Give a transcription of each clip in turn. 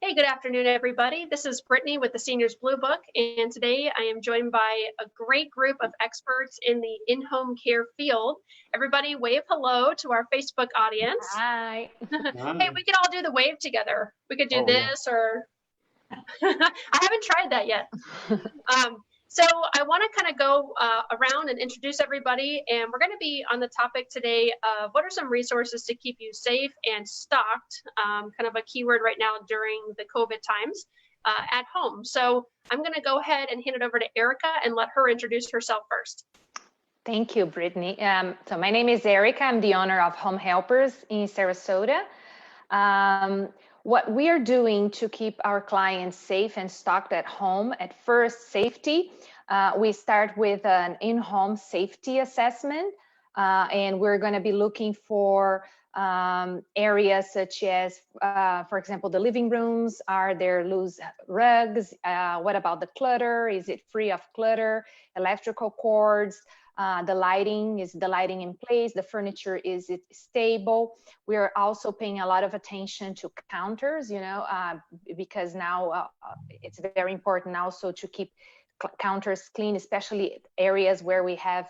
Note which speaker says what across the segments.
Speaker 1: Hey, good afternoon, everybody. This is Brittany with the Seniors Blue Book, and today I am joined by a great group of experts in the in-home care field. Everybody wave hello to our Facebook audience.
Speaker 2: Hi.
Speaker 1: Hey, we could all do the wave together. We could do this or I haven't tried that yet. So I want to kind of go around and introduce everybody, and we're going to be on the topic today of what are some resources to keep you safe and stocked, kind of a keyword right now during the COVID times at home. So I'm going to go ahead and hand it over to Erika and let her introduce herself first.
Speaker 2: Thank you, Brittany. So my name is Erika. I'm the owner of Home Helpers in Sarasota. What we are doing to keep our clients safe and stocked at home, at first, safety. We start with an in-home safety assessment, and we're going to be looking for areas such as, for example, the living rooms. Are there loose rugs? What about the clutter? Is it free of clutter? Electrical cords? The lighting, is the lighting in place? The furniture, is it stable? We are also paying a lot of attention to counters, because now it's very important also to keep counters clean, especially areas where we have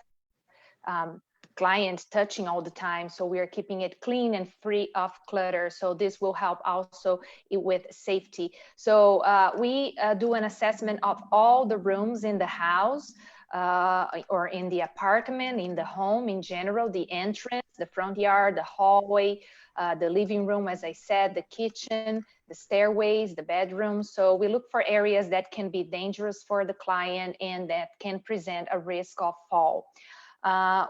Speaker 2: clients touching all the time. So we are keeping it clean and free of clutter. So this will help also with safety. So we do an assessment of all the rooms in the house, or in the apartment, in the home in general, the entrance, the front yard, the hallway, the living room, as I said, the kitchen, the stairways, the bedrooms. So we look for areas that can be dangerous for the client and that can present a risk of fall.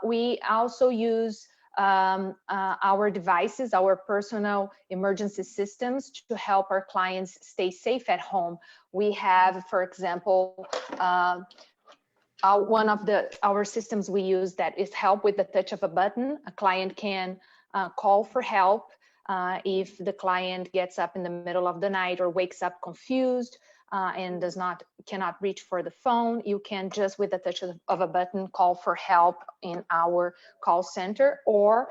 Speaker 2: We also use our devices, our personal emergency systems to help our clients stay safe at home. We have, for example, one of our systems we use that is help with the touch of a button. A client can call for help if the client gets up in the middle of the night or wakes up confused and cannot reach for the phone. You can just with the touch of a button call for help in our call center, or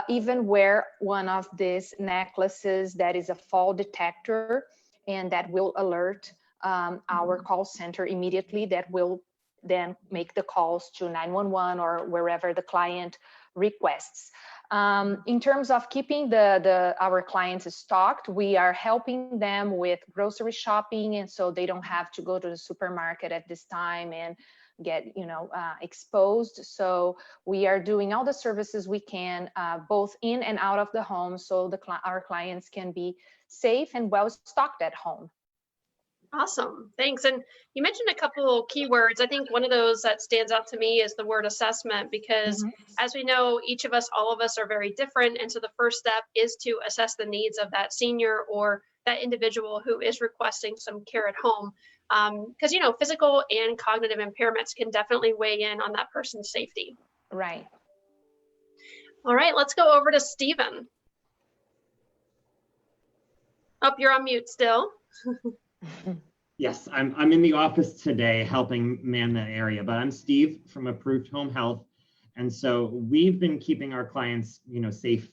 Speaker 2: even wear one of these necklaces that is a fall detector, and that will alert our call center immediately. That will then make the calls to 911 or wherever the client requests. In terms of keeping our clients stocked, we are helping them with grocery shopping, and so they don't have to go to the supermarket at this time and get exposed. So we are doing all the services we can, both in and out of the home, so our clients can be safe and well stocked at home.
Speaker 1: Awesome, thanks. And you mentioned a couple keywords. I think one of those that stands out to me is the word assessment, because as we know, all of us are very different. And so the first step is to assess the needs of that senior or that individual who is requesting some care at home. Because, physical and cognitive impairments can definitely weigh in on that person's safety.
Speaker 2: Right.
Speaker 1: All right, let's go over to Stephen. Oh, you're on mute still.
Speaker 3: Yes, I'm in the office today helping man the area, but I'm Steve from Approved Home Health. And so we've been keeping our clients, safe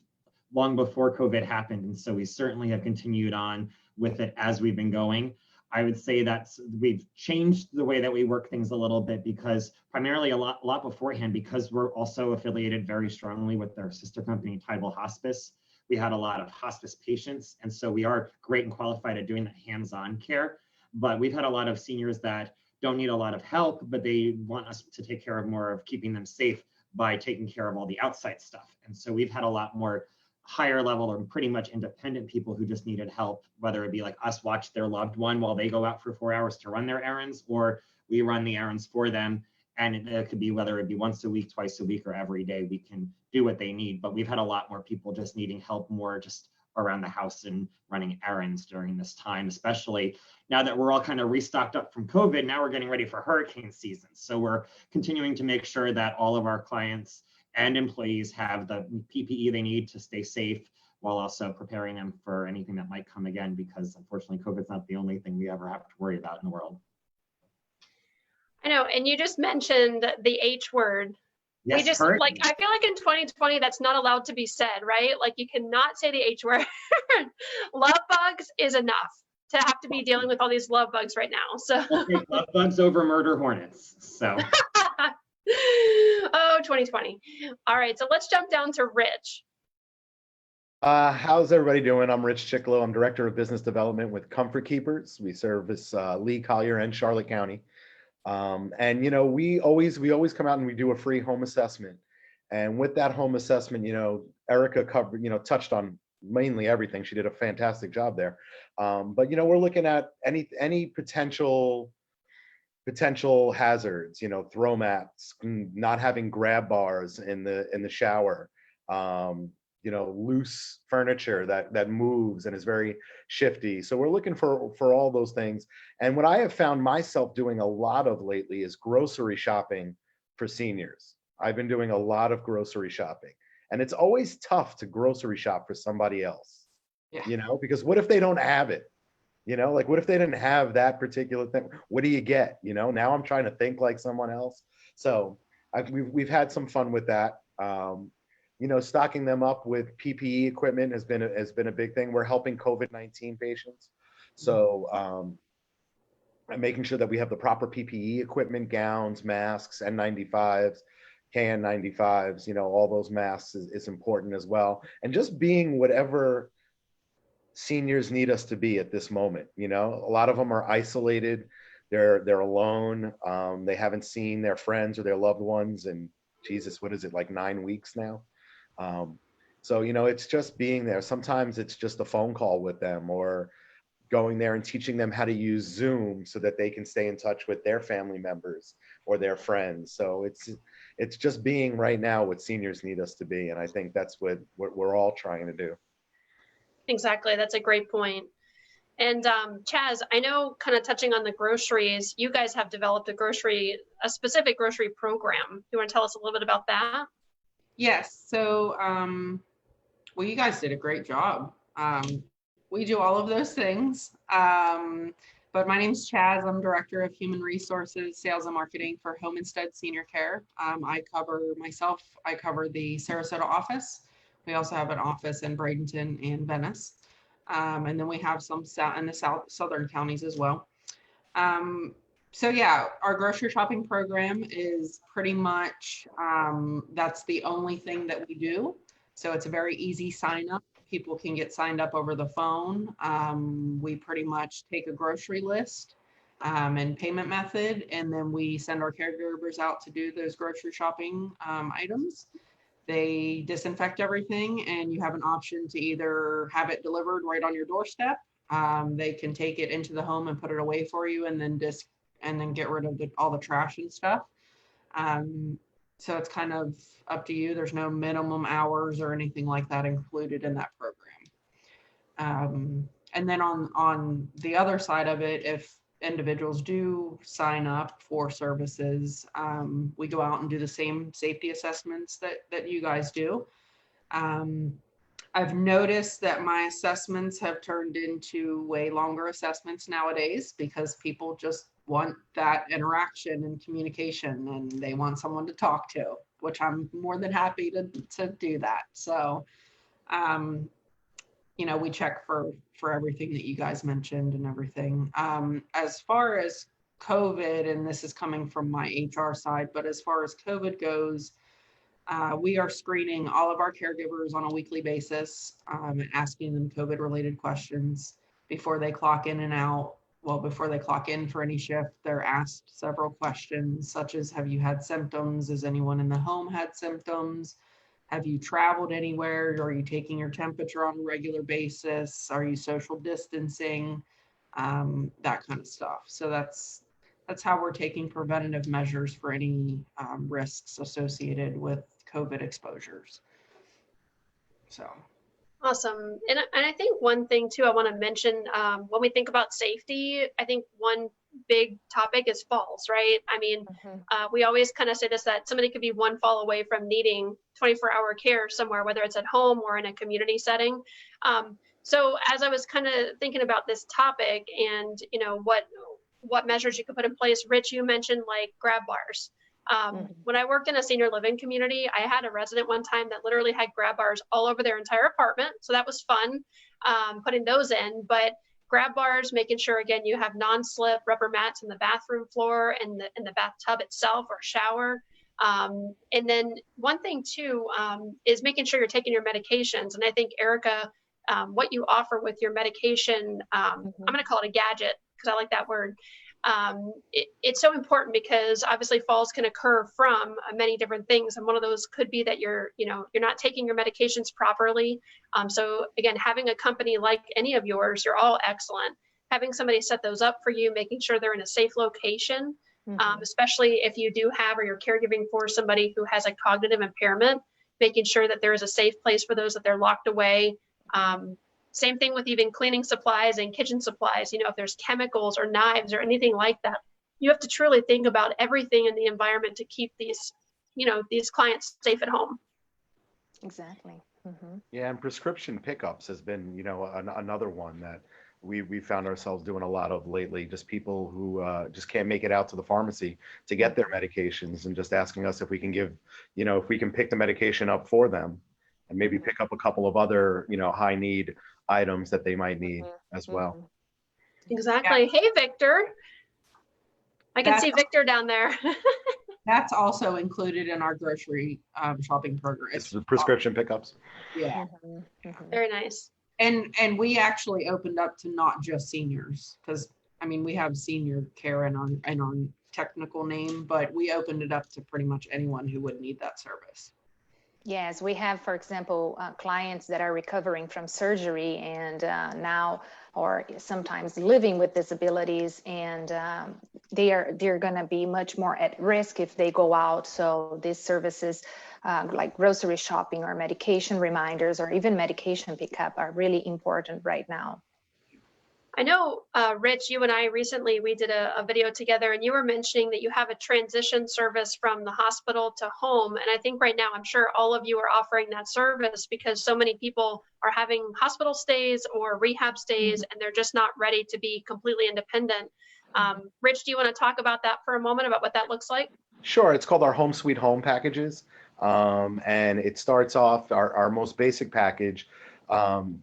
Speaker 3: long before COVID happened. And so we certainly have continued on with it as we've been going. I would say that we've changed the way that we work things a little bit, because primarily a lot beforehand, because we're also affiliated very strongly with their sister company, Tidal Hospice. We had a lot of hospice patients. And so we are great and qualified at doing that hands-on care. But we've had a lot of seniors that don't need a lot of help, but they want us to take care of more of keeping them safe by taking care of all the outside stuff. And so we've had a lot more higher level or pretty much independent people who just needed help, whether it be like us watch their loved one while they go out for 4 hours to run their errands, or we run the errands for them. And it could be whether it be once a week, twice a week, or every day, we can do what they need. But we've had a lot more people just needing help more just around the house and running errands during this time, especially now that we're all kind of restocked up from COVID. Now we're getting ready for hurricane season. So we're continuing to make sure that all of our clients and employees have the PPE they need to stay safe, while also preparing them for anything that might come again, because unfortunately COVID's not the only thing we ever have to worry about in the world.
Speaker 1: I know, and you just mentioned the H word.
Speaker 3: Yes,
Speaker 1: I feel like in 2020, that's not allowed to be said, right? Like, you cannot say the H word. Love bugs is enough. to have to be dealing with all these love bugs right now. So
Speaker 3: We'll take love bugs over murder hornets. So.
Speaker 1: Oh, 2020. All right, so let's jump down to Rich.
Speaker 4: How's everybody doing? I'm Rich Chicklow. I'm Director of Business Development with Comfort Keepers. We service Lee, Collier, and Charlotte County. And you know, we always come out and we do a free home assessment. And with that home assessment, you know, Erika covered, you know, touched on mainly everything. She did a fantastic job there. But you know, we're looking at any potential hazards, you know, throw mats, not having grab bars in the shower, you know, loose furniture that moves and is very shifty. So we're looking for all those things. And what I have found myself doing a lot of lately is grocery shopping for seniors. I've been doing a lot of grocery shopping, and it's always tough to grocery shop for somebody else, you know, because what if they don't have it? You know, like what if they didn't have that particular thing? What do you get? You know, now I'm trying to think like someone else. So we've had some fun with that. You know, stocking them up with PPE equipment has been a big thing. We're helping COVID-19 patients, so making sure that we have the proper PPE equipment, gowns, masks, N95s, KN95s. You know, all those masks is important as well, and just being whatever seniors need us to be at this moment. You know, a lot of them are isolated, they're alone, they haven't seen their friends or their loved ones in, Jesus, what is it, like 9 weeks now? So, you know, it's just being there. Sometimes it's just a phone call with them, or going there and teaching them how to use Zoom so that they can stay in touch with their family members or their friends. So it's just being right now what seniors need us to be. And I think that's what we're all trying to do. Exactly.
Speaker 1: That's a great point. And Chaz, I know, kind of touching on the groceries, you guys have developed a specific grocery program. You want to tell us a little bit about that?
Speaker 5: Yes. So, well, you guys did a great job. We do all of those things. But my name's Chaz. I'm Director of Human Resources, Sales and Marketing for Home Instead Senior Care. I cover the Sarasota office. We also have an office in Bradenton and Venice. And then we have some in the southern counties as well. So yeah, our grocery shopping program is pretty much, that's the only thing that we do. So it's a very easy sign up. People can get signed up over the phone. We pretty much take a grocery list and payment method, and then we send our caregivers out to do those grocery shopping items. They disinfect everything, and you have an option to either have it delivered right on your doorstep. They can take it into the home and put it away for you, and then get rid of all the trash and stuff. So it's kind of up to you. There's no minimum hours or anything like that included in that program. And then on the other side of it, if individuals do sign up for services, we go out and do the same safety assessments that you guys do. I've noticed that my assessments have turned into way longer assessments nowadays, because people just want that interaction and communication, and they want someone to talk to, which I'm more than happy to do that. So, you know, we check for everything that you guys mentioned and everything. As far as COVID, and this is coming from my HR side, but as far as COVID goes, we are screening all of our caregivers on a weekly basis, asking them COVID related questions before they clock in and out. Well, before they clock in for any shift, they're asked several questions, such as, have you had symptoms? Has anyone in the home had symptoms? Have you traveled anywhere? Are you taking your temperature on a regular basis? Are you social distancing? That kind of stuff. So that's how we're taking preventative measures for any risks associated with COVID exposures. So.
Speaker 1: Awesome. And I think one thing too, I want to mention, when we think about safety, I think one big topic is falls, right? I mean, we always kind of say this, that somebody could be one fall away from needing 24-hour care somewhere, whether it's at home or in a community setting. So as I was kind of thinking about this topic and, you know, what measures you could put in place, Rich, you mentioned like grab bars. When I worked in a senior living community, I had a resident one time that literally had grab bars all over their entire apartment. So that was fun, putting those in. But grab bars, making sure, again, you have non-slip rubber mats in the bathroom floor and the bathtub itself or shower. And then one thing too is making sure you're taking your medications. And I think, Erika, what you offer with your medication, I'm going to call it a gadget because I like that word. It's so important because obviously falls can occur from many different things. And one of those could be that you're not taking your medications properly. So again, having a company like any of yours, you're all excellent. Having somebody set those up for you, making sure they're in a safe location, especially if you do have or you're caregiving for somebody who has a cognitive impairment, making sure that there is a safe place for those, that they're locked away. Same thing with even cleaning supplies and kitchen supplies. You know, if there's chemicals or knives or anything like that, you have to truly think about everything in the environment to keep these, these clients safe at home.
Speaker 2: Exactly.
Speaker 4: Yeah, and prescription pickups has been, another one that we found ourselves doing a lot of lately. Just people who just can't make it out to the pharmacy to get their medications, and just asking us if we can give, if we can pick the medication up for them, and maybe pick up a couple of other, high need items that they might need as well.
Speaker 1: Exactly. Yeah. Hey, Victor. I can see Victor down there.
Speaker 5: That's also included in our grocery shopping program.
Speaker 4: It's the prescription pickups.
Speaker 5: Yeah.
Speaker 1: Very nice.
Speaker 5: And we actually opened up to not just seniors, because I mean, we have senior care in our technical name, but we opened it up to pretty much anyone who would need that service.
Speaker 2: Yes, we have, for example, clients that are recovering from surgery and now, or sometimes living with disabilities, and they're going to be much more at risk if they go out. So these services like grocery shopping or medication reminders or even medication pickup are really important right now.
Speaker 1: I know, Rich, you and I recently, we did a video together, and you were mentioning that you have a transition service from the hospital to home. And I think right now, I'm sure all of you are offering that service because so many people are having hospital stays or rehab stays, and they're just not ready to be completely independent. Rich, do you want to talk about that for a moment, about what that looks like?
Speaker 4: Sure. It's called our Home Sweet Home packages. And it starts off our most basic package.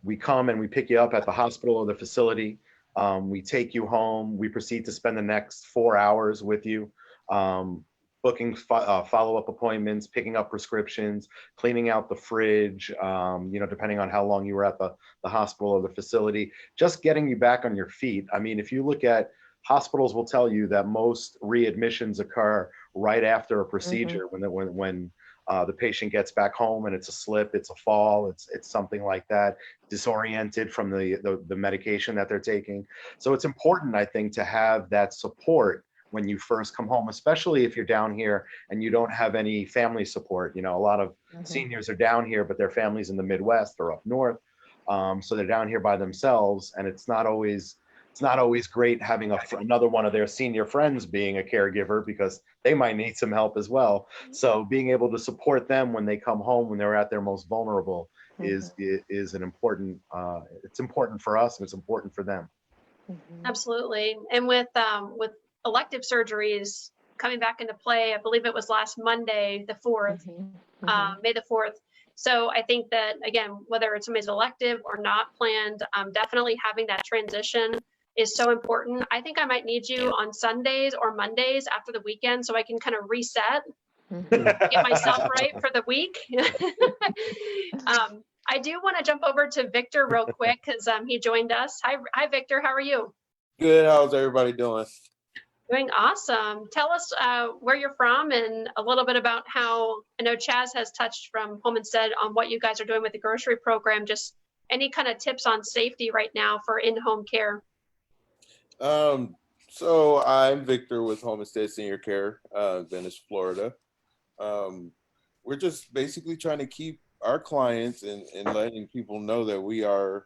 Speaker 4: We come and we pick you up at the hospital or the facility. We take you home. We proceed to spend the next 4 hours with you, booking follow-up appointments, picking up prescriptions, cleaning out the fridge, depending on how long you were at the hospital or the facility, just getting you back on your feet. I mean, if you look at hospitals, will tell you that most readmissions occur right after a procedure, when the patient gets back home and it's a slip, it's a fall, it's something like that, disoriented from the medication that they're taking. So it's important, I think, to have that support when you first come home, especially if you're down here and you don't have any family support. A lot of seniors are down here, but their families in the Midwest or up north. So they're down here by themselves, and it's not always great having another one of their senior friends being a caregiver, because they might need some help as well. So being able to support them when they come home, when they're at their most vulnerable, is an important. It's important for us, and it's important for them.
Speaker 1: Absolutely. And with elective surgeries coming back into play, I believe it was last Monday, the 4th, May the 4th. So I think that, again, whether it's somebody's elective or not planned, definitely having that transition is so important. I think I might need you on Sundays or Mondays after the weekend so I can kind of reset, get myself right for the week. I do want to jump over to Victor real quick because he joined us. Hi, Victor. How are you?
Speaker 6: Good. How's everybody doing?
Speaker 1: Doing awesome. Tell us where you're from and a little bit about how, I know Chaz has touched from Home Instead on what you guys are doing with the grocery program. Just any kind of tips on safety right now for in-home care.
Speaker 6: So I'm Victor with Home Instead Senior Care, Venice, Florida. We're just basically trying to keep our clients and letting people know that we are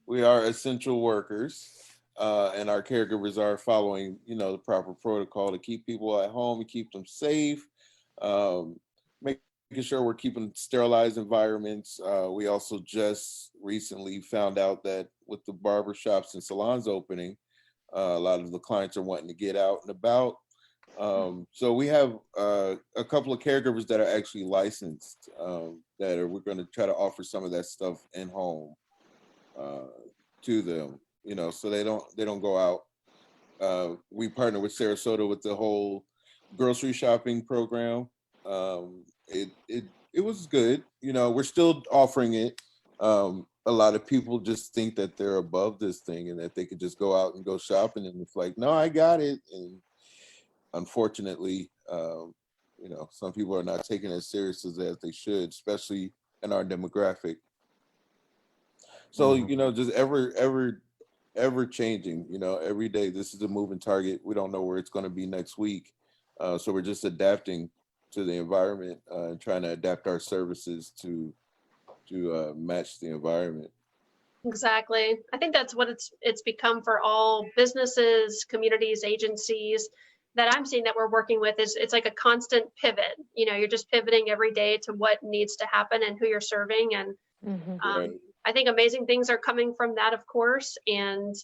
Speaker 6: essential workers, and our caregivers are following, the proper protocol to keep people at home and keep them safe, making sure we're keeping sterilized environments. We also just recently found out that with the barber shops and salons opening, a lot of the clients are wanting to get out and about. So we have a couple of caregivers that are actually licensed we're going to try to offer some of that stuff in home to them, so they don't go out. We partner with Sarasota with the whole grocery shopping program. It was good. We're still offering it. A lot of people just think that they're above this thing and that they could just go out and go shopping, and it's like, no, I got it. And unfortunately, some people are not taking it as serious as they should, especially in our demographic. So, just ever changing, every day, this is a moving target. We don't know where it's going to be next week. So we're just adapting to the environment and trying to adapt our services to match the environment.
Speaker 1: Exactly. I think that's what it's become for all businesses, communities, agencies that I'm seeing that we're working with. It's like a constant pivot. You're just pivoting every day to what needs to happen and who you're serving. And
Speaker 6: Right.
Speaker 1: I think amazing things are coming from that, of course. And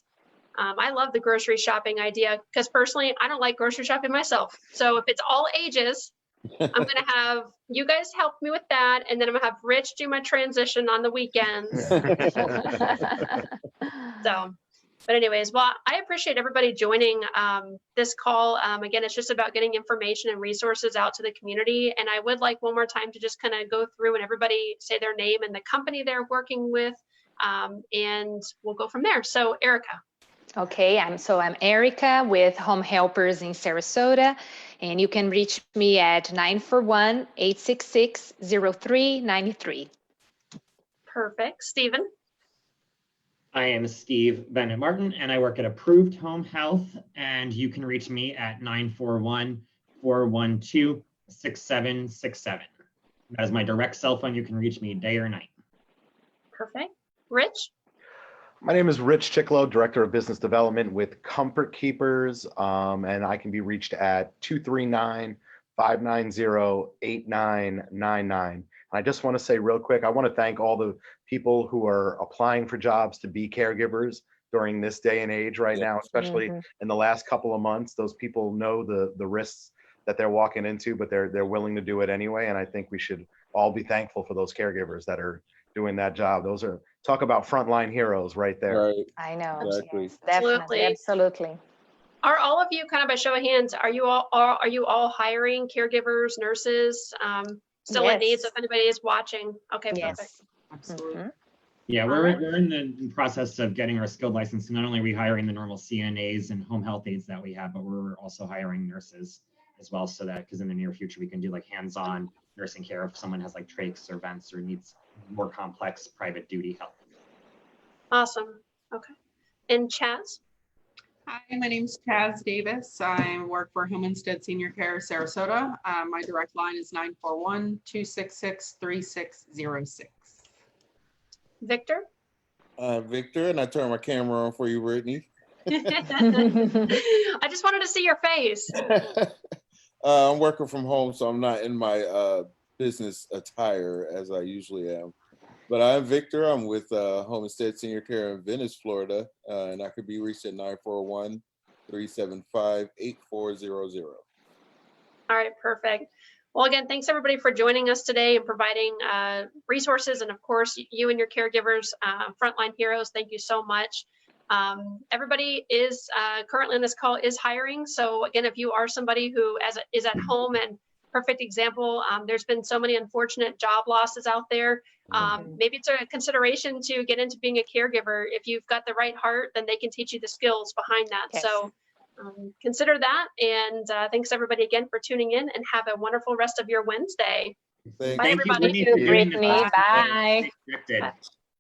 Speaker 1: I love the grocery shopping idea because personally, I don't like grocery shopping myself. So if it's all ages, I'm going to have you guys help me with that. And then I'm going to have Rich do my transition on the weekends. But anyways, well, I appreciate everybody joining this call. Again, it's just about getting information and resources out to the community. And I would like one more time to just kind of go through and everybody say their name and the company they're working with. And we'll go from there. So Erika.
Speaker 2: Okay, I'm Erika with Home Helpers in Sarasota, and you can reach me at 941-866-0393.
Speaker 1: Perfect. Stephen.
Speaker 3: I am Steve Bennett Martin, and I work at Approved Home Health, and you can reach me at 941-412-6767. That is my direct cell phone. You can reach me day or night.
Speaker 1: Perfect. Rich?
Speaker 4: My name is Rich Chicklow, Director of Business Development with Comfort Keepers, and I can be reached at 239-590-8999. I just want to say real quick, I want to thank all the people who are applying for jobs to be caregivers during this day and age right now, especially in the last couple of months. Those people know the risks that they're walking into, but they're willing to do it anyway. And I think we should all be thankful for those caregivers that are doing that job. Those are, talk about frontline heroes right there.
Speaker 6: Right.
Speaker 2: I know.
Speaker 6: Exactly.
Speaker 2: Yes, definitely, absolutely.
Speaker 1: Are all of you, kind of by show of hands, are you all hiring caregivers, nurses? Still in need, so if anybody is watching. Okay,
Speaker 2: yes.
Speaker 1: Perfect.
Speaker 5: Absolutely.
Speaker 3: Yeah, we're in the process of getting our skilled license. Not only are we hiring the normal CNAs and home health aides that we have, but we're also hiring nurses as well, so that, because in the near future we can do like hands-on nursing care if someone has like trachs or vents or needs more complex private duty help.
Speaker 1: Awesome. Okay. And Chaz?
Speaker 5: Hi, my name is Chaz Davis. I work for Home Instead Senior Care Sarasota. My direct line is 941-266-3606.
Speaker 1: Victor?
Speaker 6: Victor, and I turn my camera on for you, Brittany.
Speaker 1: I just wanted to see your face.
Speaker 6: I'm working from home, so I'm not in my business attire as I usually am. But I'm Victor. I'm with Home Instead Senior Care in Venice, Florida, and I could be reached at 941-375-8400.
Speaker 1: All right, perfect. Well, again, thanks everybody for joining us today and providing resources. And of course, you and your caregivers, frontline heroes, thank you so much. Everybody is currently on this call is hiring. So again, if you are somebody who is at home, and perfect example, there's been so many unfortunate job losses out there. Maybe it's a consideration to get into being a caregiver. If you've got the right heart, then they can teach you the skills behind that. Yes. So consider that. And thanks everybody again for tuning in, and have a wonderful rest of your Wednesday. Bye, everybody.
Speaker 3: Thank you, Brittany, for doing
Speaker 2: Bye.
Speaker 3: this.